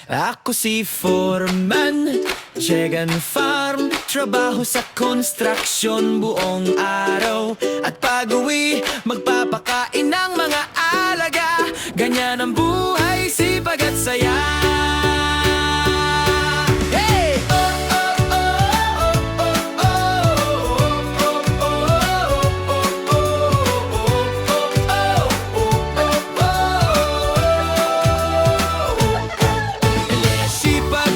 Ako si Foreman, Jegan Farm. Trabaho sa construction buong araw. At pag-uwi, magpapakain ng mga alaga. Ganyan ang buhay, sipag at saya. Hey! Sipag,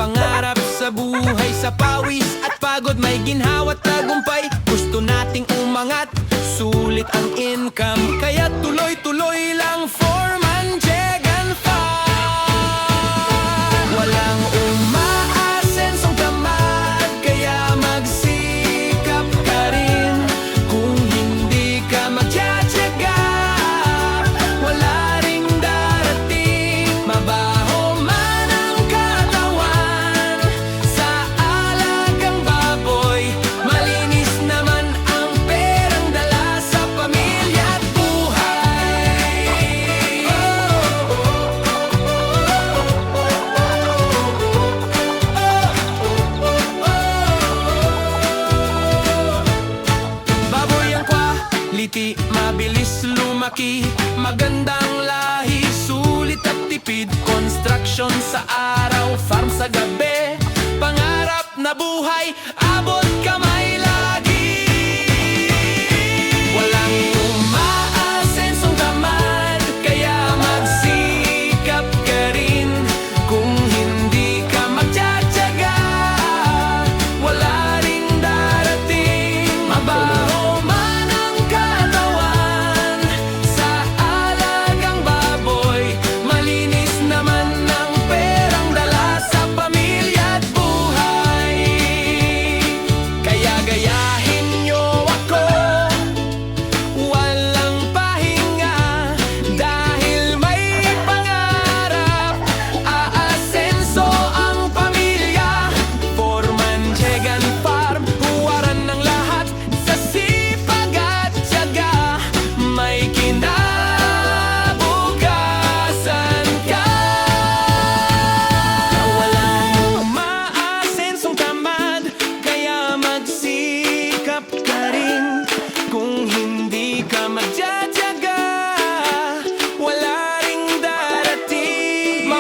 pangarap sa buhay, sa pawis at pagod may ginhawa at tagumpay. Gusto nating umangat, sulit ang income, kaya tuloy-tuloy lang Foreman, Jegan Farm. Walang umaasensong tamad, kaya magsikap ka rin. Kung hindi ka magtsatsaga, wala ring darating. Mabaho man ang katawan sa alagang baboy, malinis naman ang perang dala sa pamilya at buhay. Baboy ang quality, mabilis lumaki, magandang lahi, sulit at tipid. Construction sa araw, farm sa gabi, pangarap na buhay, abot kamay lagi. Walang umaasensong tamad, kaya magsikap ka rin. Kung hindi ka magtsatsaga, wala ring darating. Mabaho man ang katawan sa alagang baboy, malinis naman ang perang dala sa pamilya at buhay. Kaya gayahin nyo ako, walang pahinga, dahil may pangarap, aasenso ang pamilya. Foreman, Jegan Farm, huwaran ng lahat sa sipag at tiyaga. May kinabukasan ka. Walang umaasensong tamad, kaya magsikap ka rin. Kung hindi ka magtsatsaga, wala ring darating.